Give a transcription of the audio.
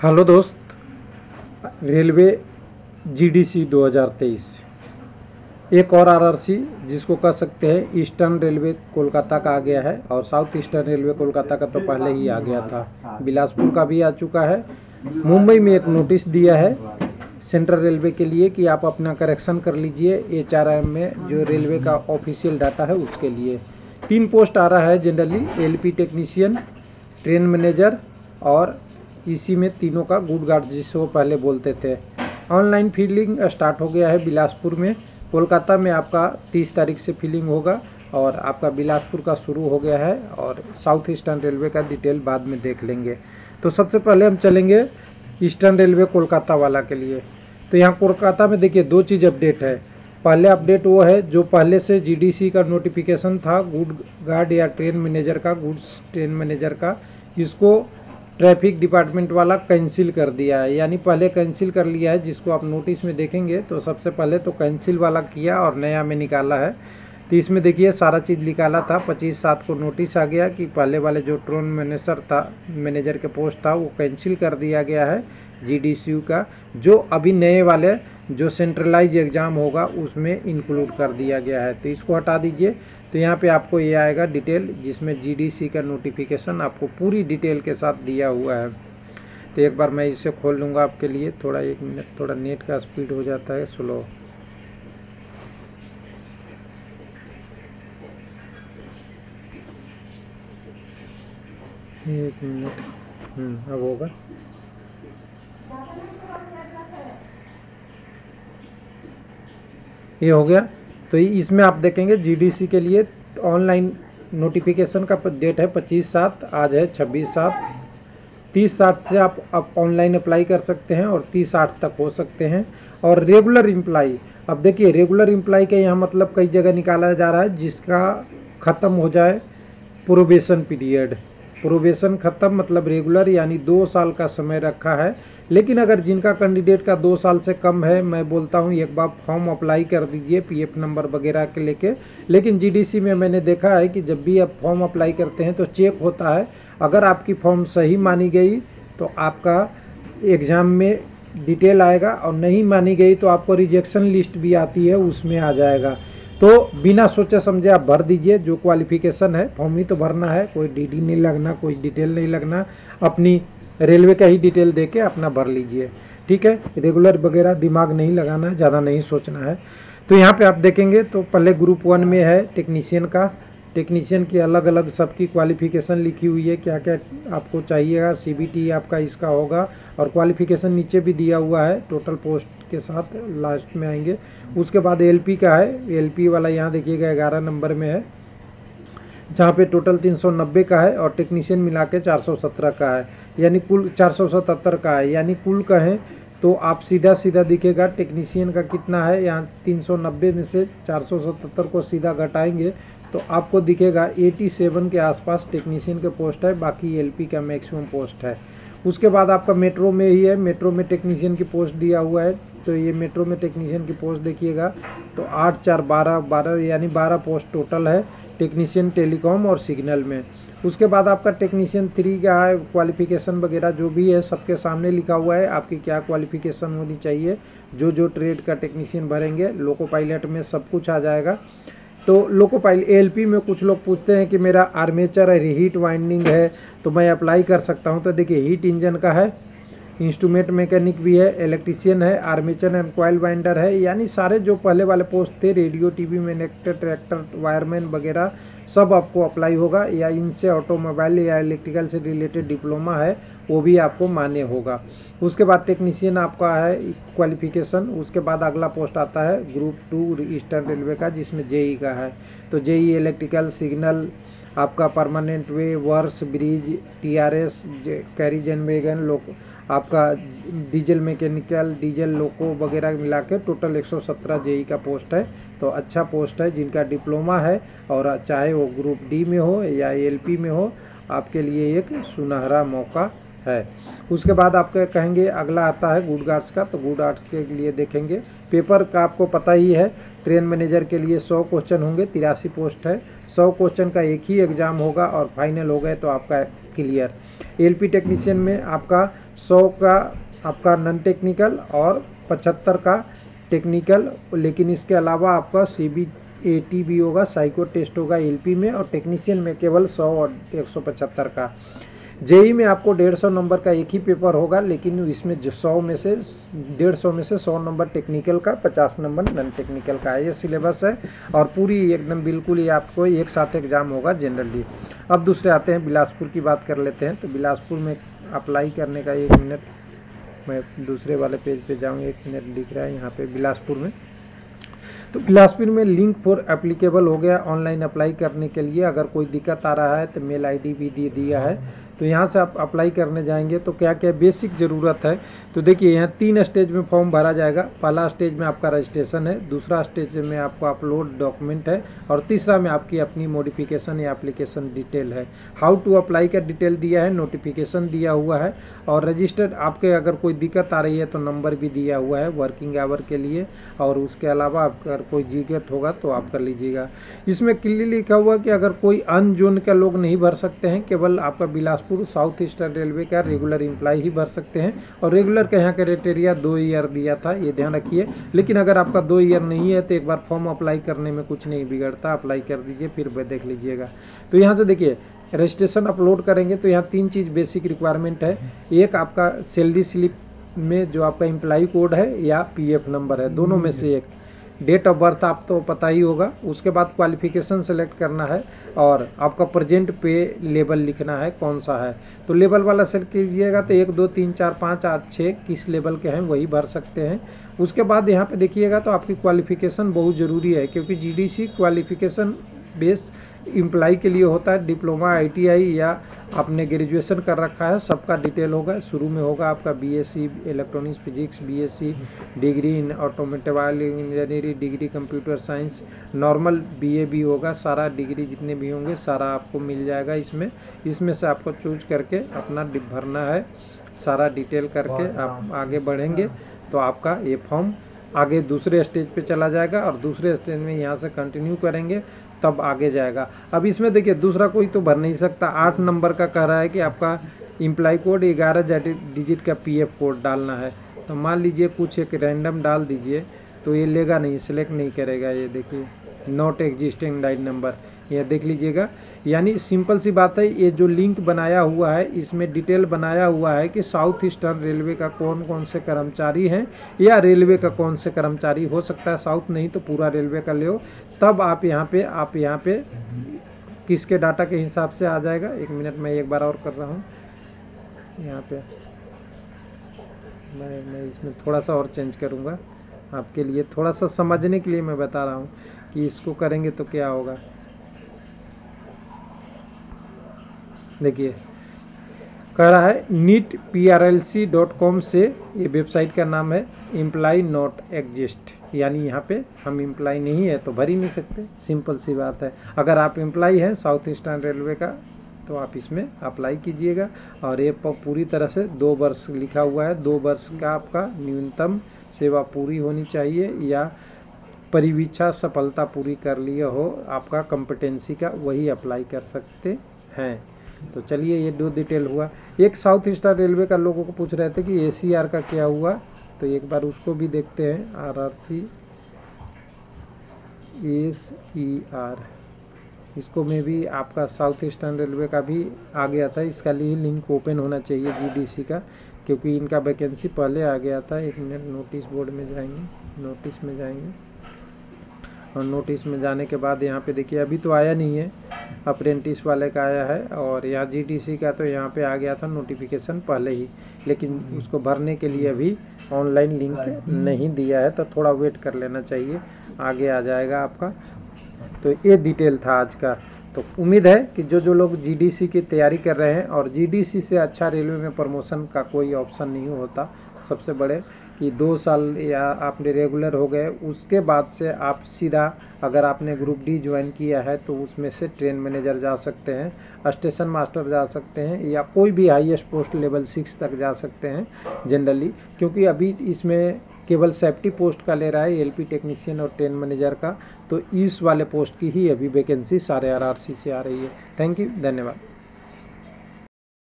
Hello दोस्त, railway GDC 2023 एक और आरआरसी जिसको कह सकते हैं ईस्टर्न रेलवे कोलकाता का आ गया है और साउथ ईस्टर्न रेलवे कोलकाता का तो पहले ही आ गया था। बिलासपुर का भी आ चुका है। मुंबई में एक नोटिस दिया है सेंट्रल रेलवे के लिए कि आप अपना करेक्शन कर लीजिए एचआरएम में, जो रेलवे का ऑफिशियल डाटा है उसके लिए 3 पोस्ट आ रहा है generally, LP technician, train manager और इसी में तीनों का गुड गार्ड जिसको पहले बोलते थे। ऑनलाइन फिलिंग स्टार्ट हो गया है बिलासपुर में। कोलकाता में आपका 30 तारीख से फिलिंग होगा और आपका बिलासपुर का शुरू हो गया है और साउथ ईस्टर्न रेलवे का डिटेल बाद में देख लेंगे। तो सबसे पहले हम चलेंगे ईस्टर्न रेलवे कोलकाता वाला के लिए। तो यहाँ कोलकाता में देखिए 2 चीज़ अपडेट है। पहले अपडेट वो है जो पहले से जीडीसी का नोटिफिकेशन था गुड गार्ड या ट्रेन मैनेजर का, गुड्स ट्रेन मैनेजर का, इसको ट्रैफिक डिपार्टमेंट वाला कैंसिल कर दिया है। यानी पहले कैंसिल कर लिया है, जिसको आप नोटिस में देखेंगे तो सबसे पहले तो कैंसिल वाला किया और नया में निकाला है। तो इसमें देखिए सारा चीज़ निकाला था। 25/7 को नोटिस आ गया कि पहले वाले जो ट्रेन मैनेजर था, मैनेजर के पोस्ट था, वो कैंसिल कर दिया गया है जीडीसी का। जो अभी नए वाले जो सेंट्रलाइज एग्ज़ाम होगा उसमें इंक्लूड कर दिया गया है, तो इसको हटा दीजिए। तो यहाँ पे आपको ये आएगा डिटेल जिसमें जीडीसी का नोटिफिकेशन आपको पूरी डिटेल के साथ दिया हुआ है। तो एक बार मैं इसे खोल लूँगा आपके लिए। थोड़ा 1 मिनट, थोड़ा नेट का स्पीड हो जाता है स्लो। एक मिनट, अब होगा। ये हो गया। तो इसमें आप देखेंगे जीडीसी के लिए ऑनलाइन नोटिफिकेशन का डेट है 25/7, आज है 26/7। 30/7 से आप ऑनलाइन अप्लाई कर सकते हैं और 30/8 तक हो सकते हैं। और रेगुलर एम्प्लाई, अब देखिए रेगुलर एम्प्लाई का यहाँ मतलब कई जगह निकाला जा रहा है जिसका ख़त्म हो जाए प्रोबेशन पीरियड। प्रोबेशन ख़त्म मतलब रेगुलर, यानी 2 साल का समय रखा है। लेकिन अगर जिनका कैंडिडेट का 2 साल से कम है, मैं बोलता हूं एक बार फॉर्म अप्लाई कर दीजिए पीएफ नंबर वगैरह के लेके। लेकिन जीडीसी में मैंने देखा है कि जब भी आप फॉर्म अप्लाई करते हैं तो चेक होता है। अगर आपकी फॉर्म सही मानी गई तो आपका एग्ज़ाम में डिटेल आएगा, और नहीं मानी गई तो आपको रिजेक्शन लिस्ट भी आती है, उसमें आ जाएगा। तो बिना सोचे समझे आप भर दीजिए जो क्वालिफिकेशन है। फॉर्म ही तो भरना है, कोई डीडी नहीं लगना, कोई डिटेल नहीं लगना, अपनी रेलवे का ही डिटेल देके अपना भर लीजिए, ठीक है। रेगुलर वगैरह दिमाग नहीं लगाना है, ज़्यादा नहीं सोचना है। तो यहाँ पे आप देखेंगे तो पहले ग्रुप 1 में है टेक्नीशियन का। टेक्नीशियन की अलग अलग सबकी क्वालिफिकेशन लिखी हुई है, क्या क्या आपको चाहिएगा। सीबीटी आपका इसका होगा और क्वालिफिकेशन नीचे भी दिया हुआ है टोटल पोस्ट के साथ, लास्ट में आएंगे। उसके बाद एलपी का है। एलपी वाला यहाँ देखिएगा 11 नंबर में है, जहाँ पे टोटल 390 का है और टेक्नीशियन मिला के 417 का है, यानी कुल 477 का है। यानी कुल कहें तो आप सीधा सीधा दिखेगा टेक्नीशियन का कितना है। यहाँ 390 में से 477 को सीधा घटाएंगे तो आपको दिखेगा 87 के आसपास टेक्नीशियन के पोस्ट है, बाकी एलपी का मैक्सिमम पोस्ट है। उसके बाद आपका मेट्रो में ही है, मेट्रो में टेक्नीशियन की पोस्ट दिया हुआ है। तो ये मेट्रो में टेक्नीशियन की पोस्ट देखिएगा तो 8 4 12 यानी 12 पोस्ट टोटल है टेक्नीशियन टेलीकॉम और सिग्नल में। उसके बाद आपका टेक्नीशियन 3 का है, क्वालिफिकेशन वगैरह जो भी है सबके सामने लिखा हुआ है आपकी क्या क्वालिफिकेशन होनी चाहिए। जो ट्रेड का टेक्नीशियन भरेंगे, लोको पायलट में सब कुछ आ जाएगा। तो लोको पायलट एलपी में कुछ लोग पूछते हैं कि मेरा आर्मेचर है, हीट वाइंडिंग है, तो मैं अप्लाई कर सकता हूं। तो देखिए हीट इंजन का है, इंस्ट्रूमेंट मैकेनिक भी है, इलेक्ट्रीशियन है, आर्मेचर एंड कॉइल वाइंडर है। यानी सारे जो पहले वाले पोस्ट थे, रेडियो टीवी मैनेक्टर, ट्रैक्टर वायरमैन वगैरह सब आपको अप्लाई होगा। या इनसे ऑटोमोबाइल या इलेक्ट्रिकल से रिलेटेड डिप्लोमा है वो भी आपको मान्य होगा। उसके बाद टेक्नीशियन आपका है क्वालिफिकेशन। उसके बाद अगला पोस्ट आता है ग्रुप 2 ईस्टर्न रेलवे का, जिसमें जेई का है। तो जेई इलेक्ट्रिकल, सिग्नल, आपका परमानेंट वे, वर्स, ब्रिज, टीआरएस, कैरिजन वैगन, लोको, आपका डीजल मैकेनिकल, डीजल लोको वगैरह मिला के टोटल 117 जेई का पोस्ट है। तो अच्छा पोस्ट है। जिनका डिप्लोमा है और चाहे वो ग्रुप डी में हो या एलपी में हो, आपके लिए एक सुनहरा मौका है। उसके बाद आपके कहेंगे अगला आता है गुड गार्ड्स का। तो गुड गार्ड्स के लिए देखेंगे पेपर का आपको पता ही है, ट्रेन मैनेजर के लिए 100 क्वेश्चन होंगे, 83 पोस्ट है। 100 क्वेश्चन का एक ही एग्जाम होगा और फाइनल हो गए तो आपका क्लियर। एलपी टेक्नीशियन में आपका 100 का आपका नॉन टेक्निकल और 75 का टेक्निकल, लेकिन इसके अलावा आपका CBAT भी होगा, साइको टेस्ट होगा LP में, और टेक्नीशियन में केवल 100 और 175 का। जेई में आपको 150 नंबर का एक ही पेपर होगा, लेकिन इसमें 100 में से 150 में से 100 नंबर टेक्निकल का, 50 नंबर नॉन टेक्निकल का है। ये सिलेबस है और पूरी एकदम बिल्कुल ही आपको एक साथ एग्जाम होगा जनरली। अब दूसरे आते हैं बिलासपुर की बात कर लेते हैं। तो बिलासपुर में अप्लाई करने का 1 मिनट, मैं दूसरे वाले पेज पे जाऊँ, 1 मिनट दिख रहा है यहाँ पे बिलासपुर में। तो बिलासपुर में लिंक फॉर एप्लीकेबल हो गया ऑनलाइन अप्लाई करने के लिए। अगर कोई दिक्कत आ रहा है तो मेल ID भी दे दिया है। तो यहाँ से आप अप्लाई करने जाएंगे तो क्या क्या बेसिक ज़रूरत है, तो देखिए यहाँ 3 स्टेज में फॉर्म भरा जाएगा। पहला स्टेज में आपका रजिस्ट्रेशन है, दूसरा स्टेज में आपको अपलोड डॉक्यूमेंट है, और तीसरा में आपकी अपनी मॉडिफिकेशन या एप्लीकेशन डिटेल है। हाउ टू अप्लाई का डिटेल दिया है, नोटिफिकेशन दिया हुआ है, और रजिस्टर्ड आपके अगर कोई दिक्कत आ रही है तो नंबर भी दिया हुआ है वर्किंग आवर के लिए, और उसके अलावा अगर कोई दिक्कत होगा तो आप कर लीजिएगा। इसमें क्लियरली लिखा हुआ कि अगर कोई अन्य जोन के लोग नहीं भर सकते हैं, केवल आपका बिलासपुर साउथ ईस्टर्न रेलवे का रेगुलर एम्प्लॉय ही भर सकते हैं। और रेगुलर का यहाँ क्राइटेरिया 2 ईयर दिया था, ये ध्यान रखिए। लेकिन अगर आपका 2 ईयर नहीं है तो एक बार फॉर्म अप्लाई करने में कुछ नहीं बिगड़ता, अप्लाई कर दीजिए, फिर देख लीजिएगा। तो यहाँ से देखिए रजिस्ट्रेशन अपलोड करेंगे तो यहाँ 3 चीज़ बेसिक रिक्वायरमेंट है। एक आपका सैलरी स्लिप में जो आपका एम्प्लॉय कोड है या PF नंबर है, दोनों में से एक। डेट ऑफ बर्थ आप तो पता ही होगा। उसके बाद क्वालिफिकेशन सेलेक्ट करना है, और आपका प्रेजेंट पे लेवल लिखना है कौन सा है। तो लेवल वाला सेलेक्ट कीजिएगा तो 1 2 3 4 5 8 6 किस लेवल के हैं वही भर सकते हैं। उसके बाद यहाँ पे देखिएगा तो आपकी क्वालिफिकेशन बहुत ज़रूरी है, क्योंकि GDC क्वालिफिकेशन बेस एम्प्लॉय के लिए होता है। डिप्लोमा ITI या आपने ग्रेजुएशन कर रखा है, सबका डिटेल होगा। शुरू में होगा आपका BSc electronics physics, BSc degree in automobile engineering, degree computer science, normal BA भी होगा। सारा डिग्री जितने भी होंगे सारा आपको मिल जाएगा इसमें से आपको चूज करके अपना भरना है। सारा डिटेल करके आप आगे बढ़ेंगे तो आपका ये फॉर्म आगे दूसरे स्टेज पे चला जाएगा, और दूसरे स्टेज में यहाँ से कंटिन्यू करेंगे तब आगे जाएगा। अब इसमें देखिए दूसरा कोई तो भर नहीं सकता। 8 नंबर का कह रहा है कि आपका एम्प्लॉय कोड 11 डिजिट का PF कोड डालना है। तो मान लीजिए कुछ एक रैंडम डाल दीजिए, तो ये लेगा नहीं, सिलेक्ट नहीं करेगा। ये देखिए नॉट एग्जिस्टिंग डाइट नंबर, ये देख लीजिएगा। यानी सिंपल सी बात है, ये जो लिंक बनाया हुआ है इसमें डिटेल बनाया हुआ है कि साउथ ईस्टर्न रेलवे का कौन कौन से कर्मचारी हैं, या रेलवे का कौन से कर्मचारी, हो सकता है साउथ नहीं तो पूरा रेलवे का ले हो। तब आप यहाँ पे किसके डाटा के हिसाब से आ जाएगा। 1 मिनट में एक बार और कर रहा हूँ। यहाँ पे मैं इसमें थोड़ा सा और चेंज करूँगा आपके लिए, थोड़ा सा समझने के लिए मैं बता रहा हूँ कि इसको करेंगे तो क्या होगा। देखिए कह रहा है neetprlc.com से, ये वेबसाइट का नाम है, एम्प्लॉय नॉट एग्जिस्ट, यानी यहाँ पे हम एम्प्लॉय नहीं है तो भर ही नहीं सकते। सिंपल सी बात है। अगर आप एम्प्लॉय हैं साउथ ईस्टर्न रेलवे का तो आप इसमें अप्लाई कीजिएगा। और ये पूरी तरह से 2 वर्ष लिखा हुआ है, 2 वर्ष का आपका न्यूनतम सेवा पूरी होनी चाहिए, या परिवीक्षा सफलता पूरी कर लिया हो आपका कॉम्पिटेंसी का, वही अप्लाई कर सकते हैं। तो चलिए ये 2 डिटेल हुआ। एक साउथ ईस्टर्न रेलवे का लोगों को पूछ रहे थे कि ACR का क्या हुआ, तो एक बार उसको भी देखते हैं। RRC ACR, इसको में भी आपका साउथ ईस्टर्न रेलवे का भी आ गया था। इसका लिए लिंक ओपन होना चाहिए GDC का, क्योंकि इनका वैकेंसी पहले आ गया था। 1 मिनट, नोटिस बोर्ड में जाएंगे, नोटिस में जाएंगे, और नोटिस में जाने के बाद यहाँ पे देखिए अभी तो आया नहीं है, अप्रेंटिस वाले का आया है, और यहाँ GDC का तो यहाँ पे आ गया था नोटिफिकेशन पहले ही, लेकिन उसको भरने के लिए अभी ऑनलाइन लिंक नहीं दिया है, तो थोड़ा वेट कर लेना चाहिए, आगे आ जाएगा आपका। तो ये डिटेल था आज का। तो उम्मीद है कि जो लोग GDC की तैयारी कर रहे हैं, और GDC से अच्छा रेलवे में प्रमोशन का कोई ऑप्शन नहीं होता। सबसे बड़े कि 2 साल या आपने रेगुलर हो गए, उसके बाद से आप सीधा, अगर आपने ग्रुप D ज्वाइन किया है तो उसमें से ट्रेन मैनेजर जा सकते हैं, स्टेशन मास्टर जा सकते हैं, या कोई भी हाईएस्ट पोस्ट लेवल 6 तक जा सकते हैं जनरली। क्योंकि अभी इसमें केवल सेफ्टी पोस्ट का ले रहा है, LP टेक्नीशियन और ट्रेन मैनेजर का, तो इस वाले पोस्ट की ही अभी वैकेंसी सारे RRC से आ रही है। थैंक यू, धन्यवाद।